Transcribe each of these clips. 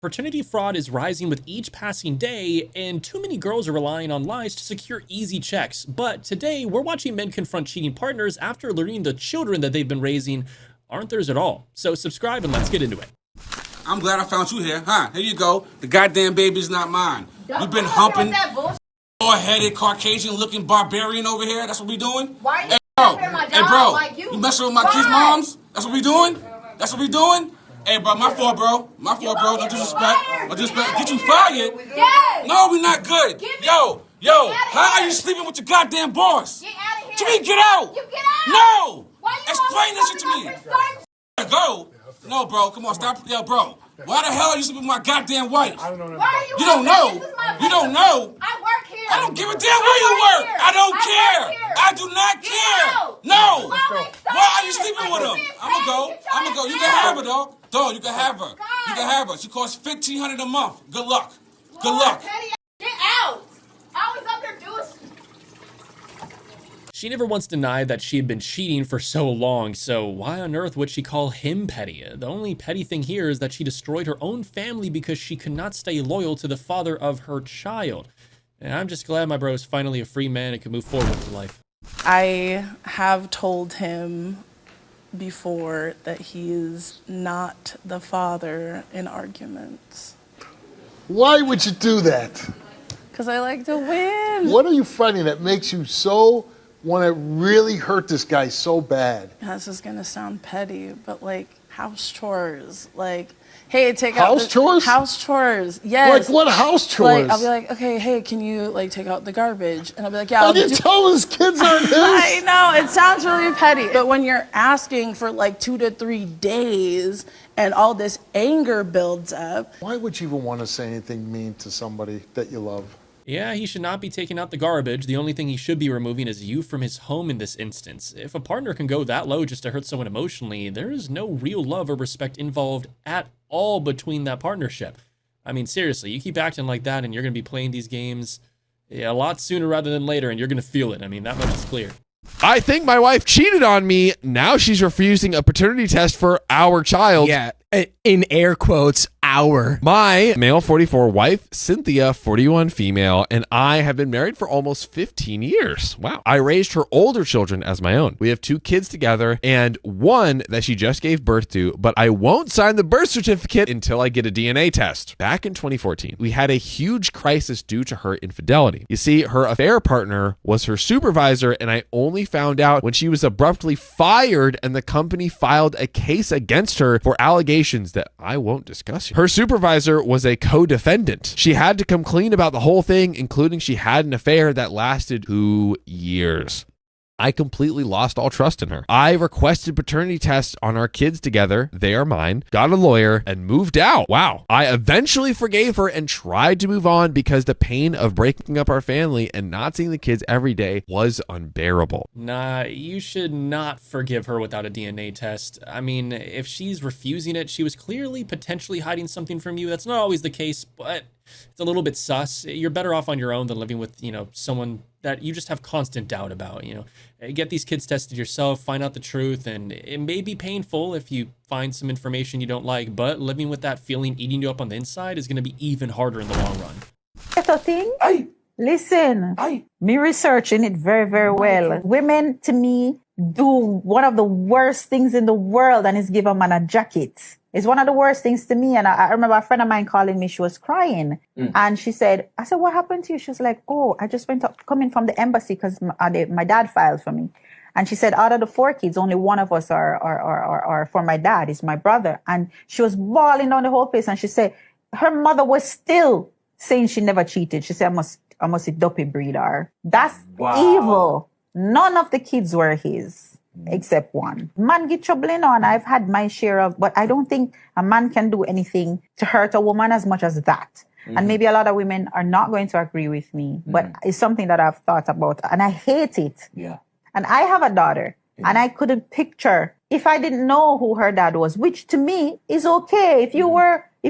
Paternity fraud is rising with each passing day, and too many girls are relying on lies to secure easy checks. But today, we're watching men confront cheating partners after learning the children that they've been raising aren't theirs at all. So subscribe and let's get into it. I'm glad I found you here. Here you go. The goddamn baby's not mine. You've been humping bald-headed, Caucasian-looking barbarian over here. That's what we doing? Why hey, bro. Hey, bro. Like you messing with my kids' moms? That's what we doing? That's what we doing? Hey, bro, my fault, bro. My fault, bro. No disrespect. No disrespect. Get you fired? Yes. No, we not good. Yo, how are you sleeping with your goddamn boss? Get out of here. To me, get out. You get out. No. Why you explain this shit to me. Go. No, bro. Come on, stop. Yo, bro. Why the hell are you sleeping with my goddamn wife? I don't know. Why are you don't know. You don't know. I work here. I don't give a damn where you work. I don't care. I do not care. No. Why are you sleeping with him? I'm gonna go. You can have her, though. Dog, you can have her. You can have her. She costs $1,500 a month. Good luck. Good luck. Get out. I was up here doing. She never once denied that she had been cheating for so long, so why on earth would she call him petty? The only petty thing here is that she destroyed her own family because she could not stay loyal to the father of her child. And I'm just glad my bro is finally a free man and can move forward with life. I have told him before that he is not the father in arguments. Why would you do that? Because I like to win. What are you finding that makes you so want to really hurt this guy so bad? This is going to sound petty, but like house chores. Like, hey, take out house chores? House chores, yes. Like what house chores? Like, I'll be like, okay, hey, can you like take out the garbage? And I'll be like, yeah. Why do you tell his kids aren't his? I know, it sounds really petty. But when you're asking for like 2 to 3 days and all this anger builds up. Why would you even want to say anything mean to somebody that you love? Yeah, he should not be taking out the garbage. The only thing he should be removing is you from his home in this instance. If a partner can go that low just to hurt someone emotionally, there is no real love or respect involved at all between that partnership. I mean, seriously, you keep acting like that and you're going to be playing these games a lot sooner rather than later, and you're going to feel it. I mean, that much is clear. I think my wife cheated on me. Now she's refusing a paternity test for our child. Yeah, in air quotes, our. My male 44 wife, Cynthia, 41 female, and I have been married for almost 15 years. Wow. I raised her older children as my own. We have 2 kids together and one that she just gave birth to, but I won't sign the birth certificate until I get a DNA test. Back in 2014, we had a huge crisis due to her infidelity. You see, her affair partner was her supervisor, and I only found out when she was abruptly fired and the company filed a case against her for allegations that I won't discuss here. Her supervisor was a co-defendant. She had to come clean about the whole thing, including she had an affair that lasted 2 years. I completely lost all trust in her. I requested paternity tests on our kids together. They are mine. Got a lawyer and moved out. Wow. I eventually forgave her and tried to move on because the pain of breaking up our family and not seeing the kids every day was unbearable. Nah, you should not forgive her without a DNA test. I mean, if she's refusing it, she was clearly potentially hiding something from you. That's not always the case, but it's a little bit sus. You're better off on your own than living with, someone that you just have constant doubt about. Get these kids tested yourself, find out the truth, and it may be painful if you find some information you don't like, but living with that feeling eating you up on the inside is going to be even harder in the long run. Aye. Listen, me researching it very, very well. Women, to me, do one of the worst things in the world, and it's give a man a jacket. It's one of the worst things to me. And I remember a friend of mine calling me. She was crying. And she said, I said, what happened to you? She was like, oh, I just went up, coming from the embassy because my dad filed for me. And she said, out of the 4 kids, only one of us are for my dad. It's my brother. And she was bawling down the whole place. And she said, her mother was still saying she never cheated. She said, I must a dopey breed her. That's evil. None of the kids were his. Except one. Man get trouble and I've had my share of, but I don't think a man can do anything to hurt a woman as much as that. And maybe a lot of women are not going to agree with me, but it's something that I've thought about and I hate it. Yeah. And I have a daughter and I couldn't picture if I didn't know who her dad was, which to me is okay. If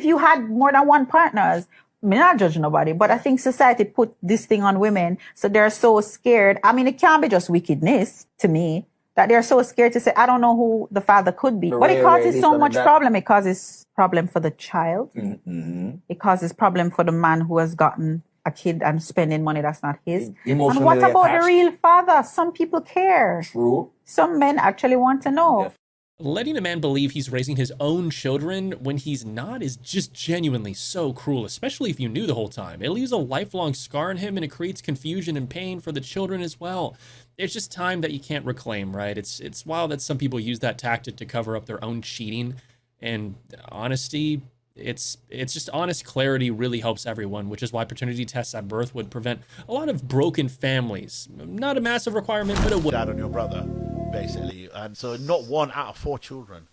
you had more than one partners, I'm not judging nobody, but I think society put this thing on women. So they're so scared. I mean, it can't be just wickedness to me. that they're so scared to say, I don't know who the father could be. But it causes so much problem. It causes problem for the child. It causes problem for the man who has gotten a kid and spending money that's not his. And what about the real father? Some people care. True. Some men actually want to know. Yeah. Letting a man believe he's raising his own children when he's not is just genuinely so cruel, especially if you knew the whole time. It leaves a lifelong scar in him, and it creates confusion and pain for the children as well. It's just time that you can't reclaim, right? It's wild that some people use that tactic to cover up their own cheating. And honesty, it's just honest clarity really helps everyone, which is why paternity tests at birth would prevent a lot of broken families. Not a massive requirement, but it would. Dad on your brother, basically. And so not 1 out of 4 children.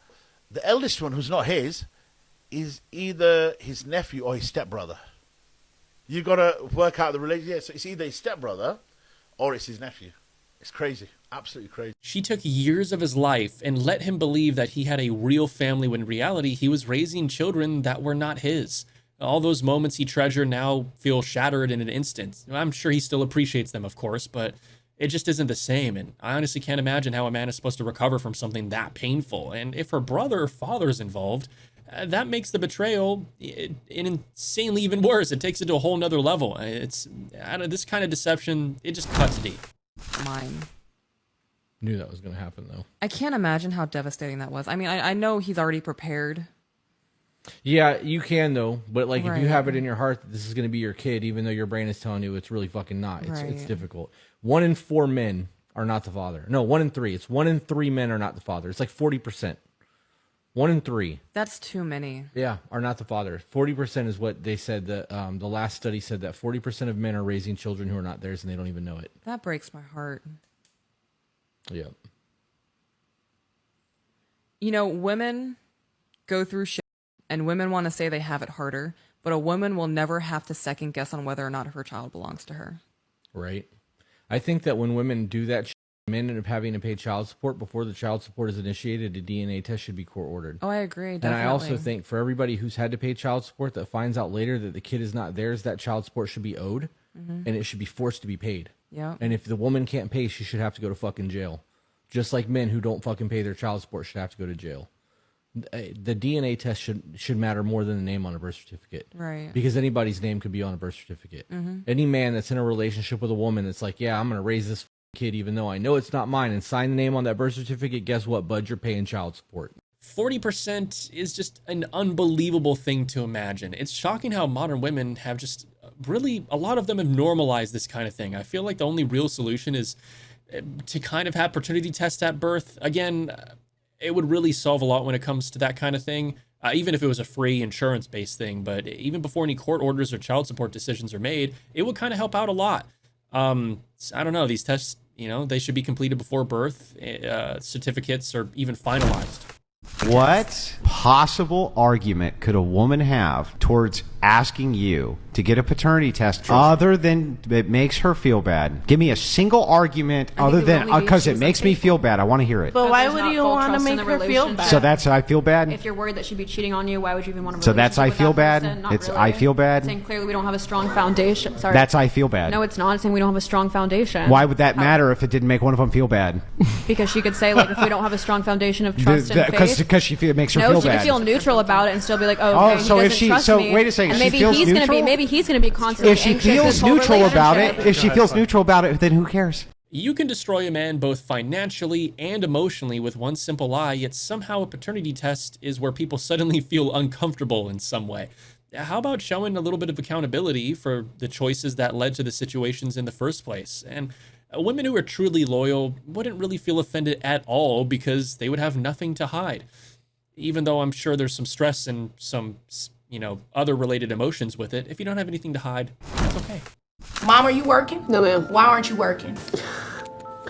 The eldest one, who's not his, is either his nephew or his stepbrother. You got to work out the relationship. Yeah, so it's either his stepbrother or it's his nephew. It's crazy. Absolutely crazy. She took years of his life and let him believe that he had a real family when in reality he was raising children that were not his. All those moments he treasured now feel shattered in an instant. I'm sure he still appreciates them, of course, but it just isn't the same. And I honestly can't imagine how a man is supposed to recover from something that painful. And if her brother or father is involved, that makes the betrayal insanely even worse. It takes it to a whole nother level. It's out of this kind of deception, it just cuts deep. Mine. Knew that was going to happen, though. I can't imagine how devastating that was. I mean, I know he's already prepared. Yeah, you can, though. But, like, if you Right. have it in your heart that this is going to be your kid, even though your brain is telling you it's really fucking not. It's Right. difficult. 1 in 4 men are not the father. No, 1 in 3. It's 1 in 3 men are not the father. It's like 40%. 1 in 3. That's too many. Yeah, are not the father. 40% is what they said that the last study said that 40% of men are raising children who are not theirs and they don't even know it. That breaks my heart. Yeah. You know, women go through shit, and women want to say they have it harder, but a woman will never have to second guess on whether or not her child belongs to her. Right. I think that when women do that shit, men end up having to pay child support before the child support is initiated, a DNA test should be court ordered. Oh, I agree. Definitely. And I also think for everybody who's had to pay child support that finds out later that the kid is not theirs, that child support should be owed, and it should be forced to be paid. Yeah. And if the woman can't pay, she should have to go to fucking jail. Just like men who don't fucking pay their child support should have to go to jail. The DNA test should matter more than the name on a birth certificate. Right. Because anybody's name could be on a birth certificate. Any man that's in a relationship with a woman that's like, yeah, I'm going to raise this kid even though I know it's not mine, and sign the name on that birth certificate, guess what, bud? You're paying child support. 40% is just an unbelievable thing to imagine. It's shocking how modern women have just really, a lot of them have normalized this kind of thing. I feel like the only real solution is to kind of have paternity tests at birth. Again, it would really solve a lot when it comes to that kind of thing, even if it was a free insurance-based thing. But even before any court orders or child support decisions are made, it would kind of help out a lot. I don't know, these tests, you know, they should be completed before birth, certificates are even finalized. What possible argument could a woman have towards asking you to get a paternity test other than it makes her feel bad? Give me a single argument other than because it makes me feel bad. I want to hear it. But why would you want to make her feel bad? So that's I feel bad. If you're worried that she'd be cheating on you, why would you even want to? So that's I feel bad. It's I feel bad. Saying clearly we don't have a strong foundation. Sorry. That's I feel bad. No, it's not. It's saying we don't have a strong foundation. Why would that matter if it didn't make one of them feel bad? Because she could say like if we don't have a strong foundation of trust and faith. Because she it makes her no, feel she bad. could feel neutral about it and still be like, oh, okay, so he if doesn't she trust so me. wait a second, And she maybe feels he's neutral. gonna be maybe he's gonna be constantly if she anxious feels this whole neutral about it, relationship. if she feels neutral about it, then who cares? You can destroy a man both financially and emotionally with one simple lie, yet somehow a paternity test is where people suddenly feel uncomfortable in some way. How about showing a little bit of accountability for the choices that led to the situations in the first place? And women who are truly loyal wouldn't really feel offended at all because they would have nothing to hide. Even though I'm sure there's some stress and some, you know, other related emotions with it, if you don't have anything to hide, it's okay. Mom, are you working? No, ma'am. Why aren't you working?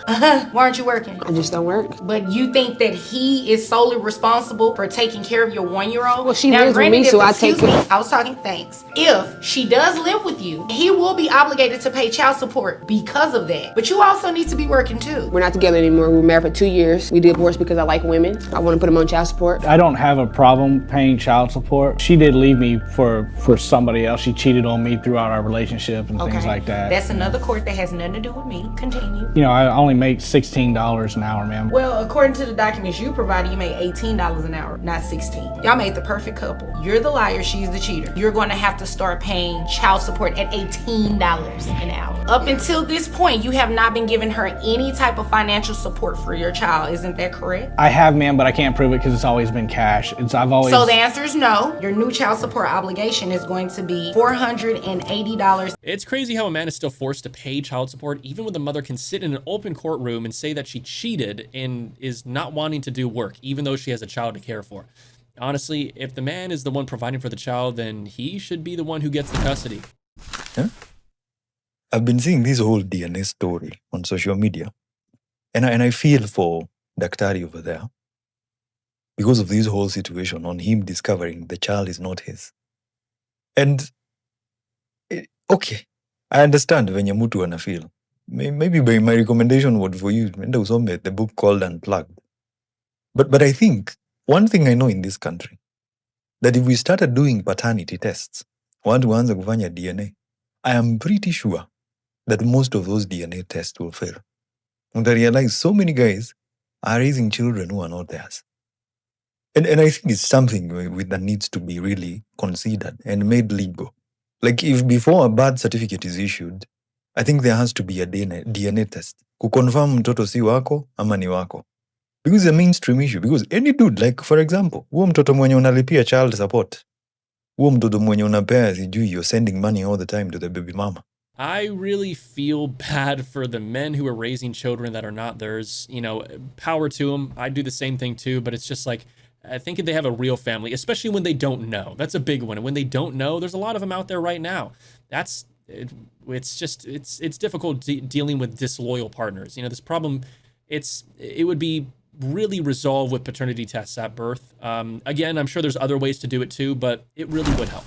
Why aren't you working? I just don't work. But you think that he is solely responsible for taking care of your 1-year-old? Well, she lives with me, so I take it. I was talking thanks. If she does live with you, he will be obligated to pay child support because of that. But you also need to be working too. We're not together anymore. We were married for 2 years. We divorced because I like women. I want to put him on child support. I don't have a problem paying child support. She did leave me for somebody else. She cheated on me throughout our relationship and things like that. That's another court that has nothing to do with me. Continue. You know, I only make $16 an hour, ma'am. Well, according to the documents you provided, you made $18 an hour, not 16. Y'all made the perfect couple. You're the liar, she's the cheater. You're going to have to start paying child support at $18 an hour. Up until this point, you have not been giving her any type of financial support for your child. Isn't that correct? I have, ma'am, but I can't prove it because it's always been cash. So the answer is no. Your new child support obligation is going to be $480. It's crazy how a man is still forced to pay child support even when the mother can sit in an open courtroom and say that she cheated and is not wanting to do work, even though she has a child to care for. Honestly, if the man is the one providing for the child, then he should be the one who gets the custody. Huh? I've been seeing this whole DNA story on social media, and I feel for Daktari over there because of this whole situation on him discovering the child is not his. And, okay, I understand when Yamutu and I feel. Maybe my recommendation would for you, the book called Unplugged. But I think, one thing I know in this country, that if we started doing paternity tests, want to answer kufanya DNA, I am pretty sure that most of those DNA tests will fail. And I realize so many guys are raising children who are not theirs. And I think it's something that needs to be really considered and made legal. Like if before a birth certificate is issued, I think there has to be a DNA test. Kuconfirm mtoto si wako ama ni wako. Because it's a mainstream issue. Because any dude, like for example, huo mtoto mwenye unalipia child support, huo mtoto mwenye unapea sijui, you're sending money all the time to the baby mama. I really feel bad for the men who are raising children that are not theirs. You know, power to them. I do the same thing too, but it's just like, I think they have a real family, especially when they don't know. That's a big one. And when they don't know, there's a lot of them out there right now. It's difficult dealing with disloyal partners. You know, this problem, it would be really resolved with paternity tests at birth. Again, I'm sure there's other ways to do it too, but it really would help.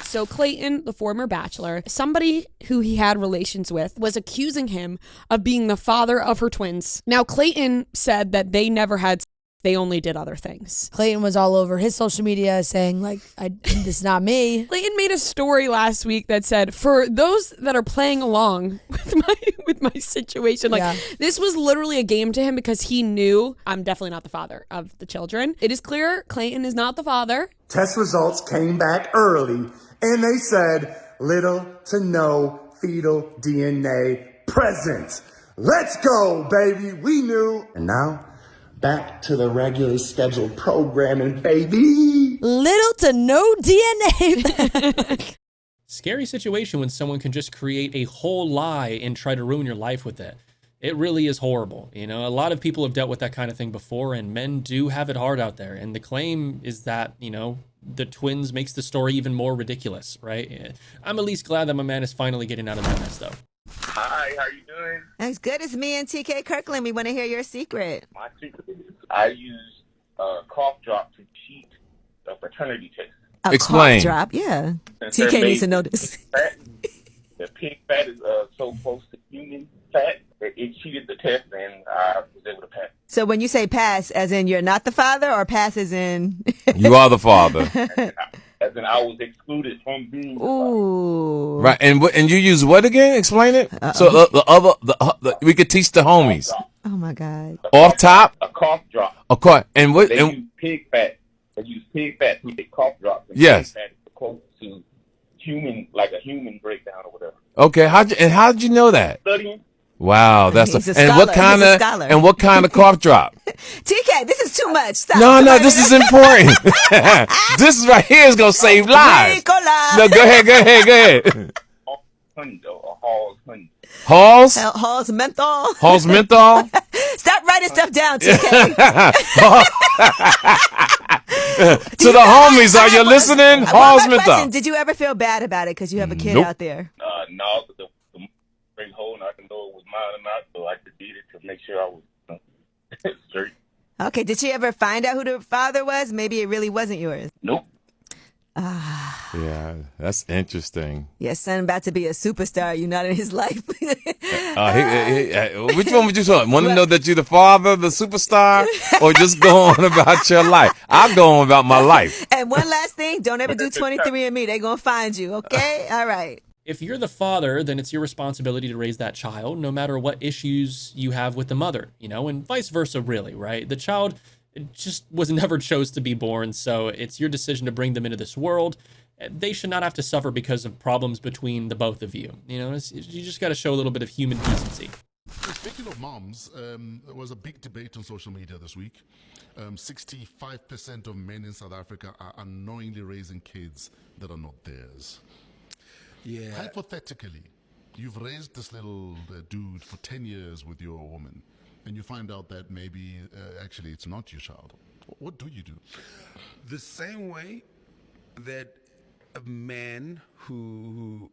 So Clayton, the former bachelor, somebody who he had relations with, was accusing him of being the father of her twins. Now, Clayton said that they never had, they only did other things. Clayton was all over his social media saying, like, this is not me. Clayton made a story last week that said, for those that are playing along with my situation, this was literally a game to him because he knew I'm definitely not the father of the children. It is clear Clayton is not the father. Test results came back early, and they said little to no fetal DNA present. Let's go, baby. We knew. And now, back to the regular scheduled programming, baby. Little to no DNA. Scary situation when someone can just create a whole lie and try to ruin your life with it. It really is horrible. You know, a lot of people have dealt with that kind of thing before, and men do have it hard out there. And the claim is that, you know, the twins makes the story even more ridiculous, right? I'm at least glad that my man is finally getting out of that mess, though. Hi, how you doing? As good as me and TK Kirkland. We want to hear your secret. My secret is I use a cough drop to cheat a paternity test. Explain. Cough drop, yeah. TK needs to know this. The pig fat is so close to human fat that it cheated the test, and I was able to pass. So when you say pass, as in you're not the father, or pass as in you are the father? As in I was excluded from being the father. Right, and you use what again? Explain it. So the we could teach the homies. Oh my God. Off top. A cough drop. A cough, and what? They use pig fat. They use pig fat to make cough drops. And yes. Pig fat is close to human, like a human breakdown or whatever. Okay, how'd you know that? Studying. Wow, that's a scholar. And what kind of cough drop? TK, this is too much. Stop. No, this is important. This is right here is gonna save lives. No, go ahead. Honey though, or Hall's honey. Hall's menthol. Hall's menthol. Stop writing stuff down, TK. To the homies, are you listening? Hall's menthol. Did you ever feel bad about it because you have a kid out there? No, but the great hole, and I can know it was mine or not, so I just did it to make sure I was straight. Okay, did she ever find out who the father was? Maybe it really wasn't yours. Nope. Yeah, that's interesting. Your son about to be a superstar. You're not in his life. Which one would you want? Want to know that you're the father, the superstar, or just go on about your life? I'll go on about my life. And one last thing, don't ever do 23andMe. They're going to find you, okay? All right. If you're the father, then it's your responsibility to raise that child, no matter what issues you have with the mother, you know, and vice versa, really, right? The child just was never chose to be born, so it's your decision to bring them into this world. They should not have to suffer because of problems between the both of you. You know, you just got to show a little bit of human decency. Speaking of moms, there was a big debate on social media this week. 65% of men in South Africa are unknowingly raising kids that are not theirs. Yeah. Hypothetically, you've raised this little dude for 10 years with your woman, and you find out that maybe actually it's not your child. What do you do? The same way that a man who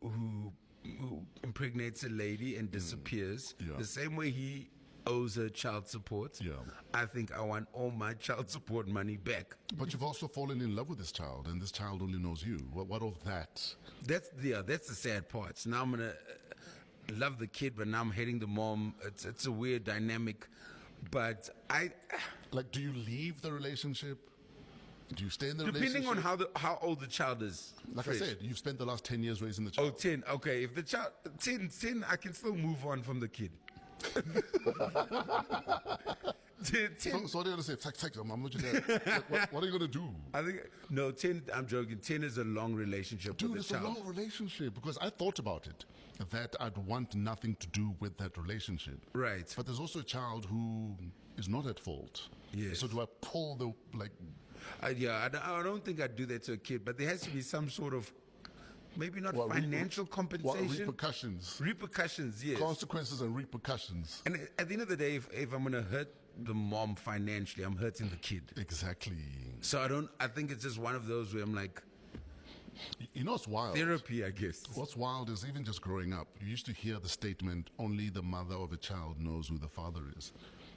impregnates a lady and disappears, the same way he owes her child support, I think I want all my child support money back. But you've also fallen in love with this child, and this child only knows you. What of that? That's the sad part. So now I'm gonna love the kid, but now I'm hating the mom. It's a weird dynamic. But do you leave the relationship? Do you stay in the relationship? Depending on how old the child is. Like I said, you've spent the last 10 years raising the child. Oh, 10. Okay, if the child 10, I can still move on from the kid. So what are you going to say? I'm not your dad. What are you going to do? I think, no, 10, I'm joking. 10 is a long relationship Dude, with it's the child. a long relationship, because I thought about it, that I'd want nothing to do with that relationship. Right. But there's also a child who is not at fault. Yes. So do I pull the, I don't think I'd do that to a kid, but there has to be some sort of, maybe not financial compensation. Repercussions. Repercussions, yes. Consequences and repercussions. And at the end of the day, if I'm going to hurt the mom financially, I'm hurting the kid. Exactly. So I think it's just one of those where I'm like, you know what's wild? Therapy, I guess. What's wild is even just growing up, you used to hear the statement, only the mother of a child knows who the father is.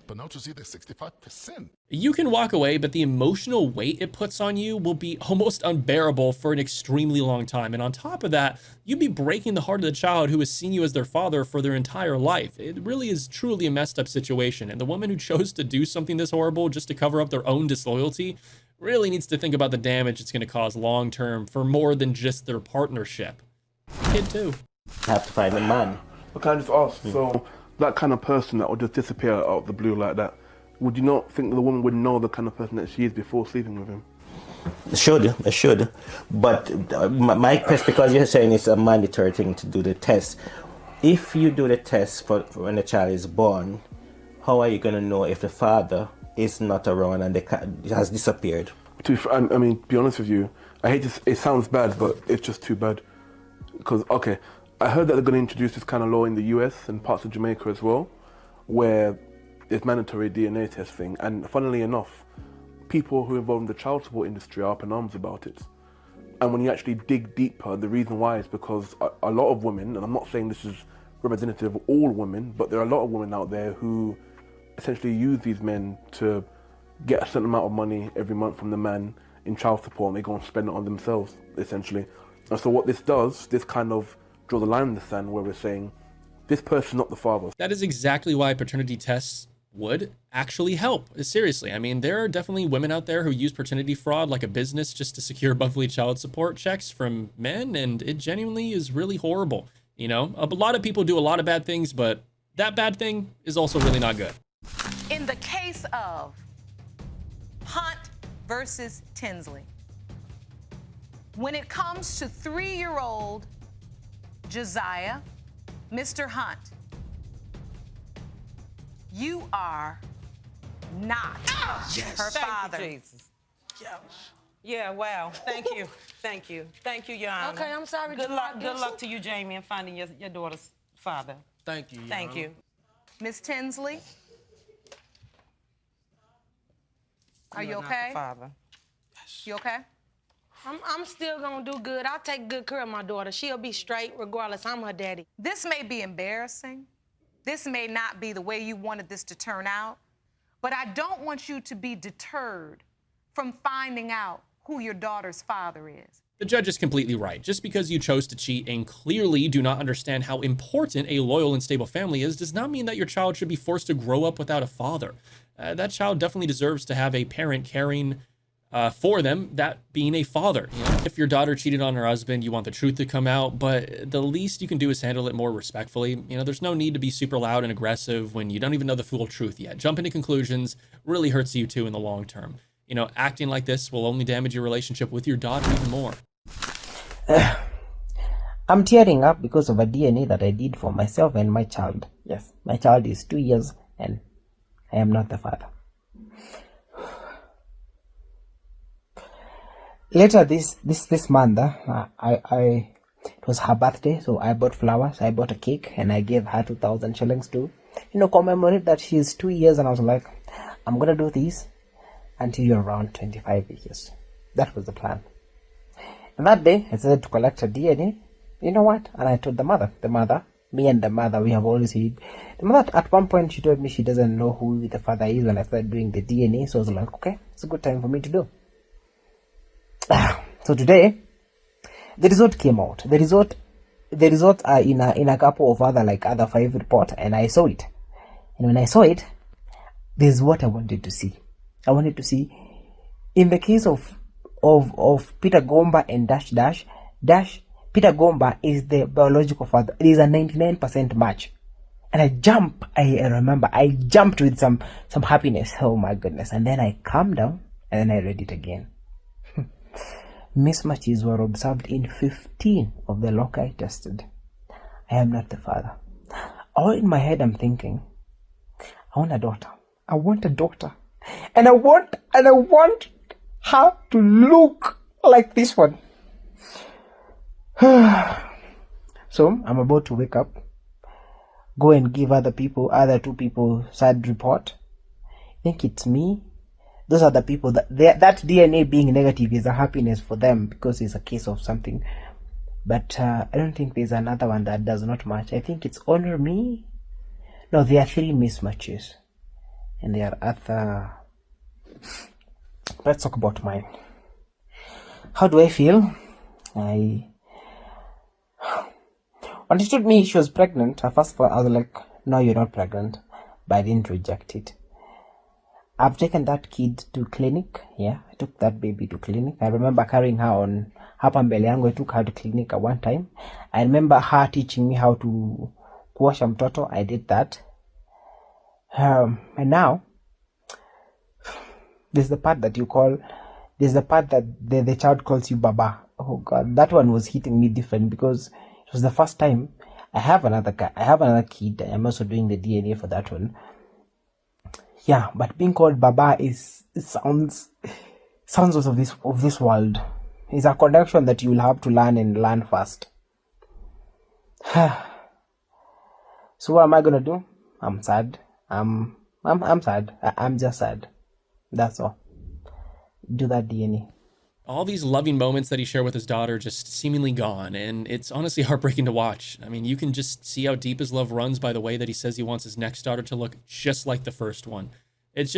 But now to see the 65%. You can walk away, but the emotional weight it puts on you will be almost unbearable for an extremely long time. And on top of that, you'd be breaking the heart of the child who has seen you as their father for their entire life. It really is truly a messed up situation. And the woman who chose to do something this horrible just to cover up their own disloyalty really needs to think about the damage it's going to cause long term for more than just their partnership. Kid too. Have to find a man. I can just ask, so that kind of person that would just disappear out of the blue like that, would you not think the woman would know the kind of person that she is before sleeping with him? It should. But my question, because you're saying it's a mandatory thing to do the test. If you do the test for when the child is born, how are you going to know if the father is not around and has disappeared? I mean, to be honest with you, I hate this, it sounds bad, but it's just too bad. Because, okay, I heard that they're going to introduce this kind of law in the US and parts of Jamaica as well, where it's mandatory DNA testing. And funnily enough, people who are involved in the child support industry are up in arms about it. And when you actually dig deeper, the reason why is because a lot of women, and I'm not saying this is representative of all women, but there are a lot of women out there who essentially use these men to get a certain amount of money every month from the man in child support, and they go and spend it on themselves, essentially. And so what this does, this kind of draw the line in the sand where we're saying, this person's not the father. That is exactly why paternity tests would actually help. Seriously, I mean, there are definitely women out there who use paternity fraud like a business just to secure monthly child support checks from men, and it genuinely is really horrible. You know, a lot of people do a lot of bad things, but that bad thing is also really not good. In the case of Hunt versus Tinsley, when it comes to 3-year-old Josiah, Mr. Hunt, you are not her father. You, Jesus. Yeah, wow. Thank you. Thank you. Thank you, Your Honor. Okay, I'm sorry. Good luck to you, Jamie, in finding your daughter's father. Thank you, Your Thank Honor. you. Miss Tinsley, are you are not okay? the father. You okay? I'm still gonna do good. I'll take good care of my daughter. She'll be straight regardless. I'm her daddy. This may be embarrassing. This may not be the way you wanted this to turn out, but I don't want you to be deterred from finding out who your daughter's father is. The judge is completely right. Just because you chose to cheat and clearly do not understand how important a loyal and stable family is does not mean that your child should be forced to grow up without a father. That child definitely deserves to have a parent caring for them, that being a father. You know, if your daughter cheated on her husband, you want the truth to come out, but the least you can do is handle it more respectfully. You know, there's no need to be super loud and aggressive when you don't even know the full truth yet. Jumping to conclusions really hurts you too in the long term. You know, acting like this will only damage your relationship with your daughter even more. I'm tearing up because of a DNA that I did for myself and my child. Yes, my child is 2 years and I am not the father. Later this month, it was her birthday, so I bought flowers, I bought a cake, and I gave her 2,000 shillings to, commemorate that she is 2 years. And I was like, I'm gonna do this until you're around 25 years. That was the plan. And that day, I decided to collect her DNA. You know what? And I told the mother, me and the mother, we have always said, the mother at one point she told me she doesn't know who the father is when I started doing the DNA. So I was like, okay, it's a good time for me to do. So today, the result came out. The results are in a couple of other 5 reports, and I saw it. And when I saw it, this is what I wanted to see. I wanted to see, in the case of Peter Gomba and Dash, Peter Gomba is the biological father. It is a 99% match. And I remember I jumped with some happiness. Oh my goodness. And then I calmed down and then I read it again. Mismatches were observed in 15 of the loci I tested. I am not the father. All in my head I'm thinking, I want a daughter. I want a daughter. And I want her to look like this one. So I'm about to wake up, go and give other 2 people sad report. I think it's me. Those are the people that DNA being negative is a happiness for them because it's a case of something. But I don't think there's another one that does not match. I think it's only me. No, there are 3 mismatches. And there are other. Let's talk about mine. How do I feel? When she told me she was pregnant, first of all, I was like, no, you're not pregnant. But I didn't reject it. I've taken that kid to clinic. Yeah, I took that baby to clinic. I remember carrying her on hapa mbele yangu. I took her to clinic at one time. I remember her teaching me how to kuosha mtoto. I did that. And now, there's the part that the child calls you Baba. Oh God, that one was hitting me different because it was the first time. I have another kid. I'm also doing the DNA for that one. Yeah, but being called Baba sounds of this world. It's a connection that you'll have to learn fast. So what am I gonna do? I'm sad. I'm sad. I'm just sad. That's all. Do that DNA. All these loving moments that he shared with his daughter just seemingly gone, and it's honestly heartbreaking to watch. I mean, you can just see how deep his love runs by the way that he says he wants his next daughter to look just like the first one. It's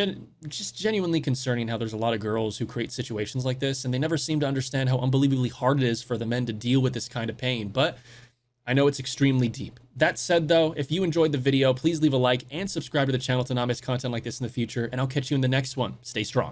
just genuinely concerning how there's a lot of girls who create situations like this, and they never seem to understand how unbelievably hard it is for the men to deal with this kind of pain, but I know it's extremely deep. That said, though, if you enjoyed the video, please leave a like and subscribe to the channel to not miss content like this in the future, and I'll catch you in the next one. Stay strong.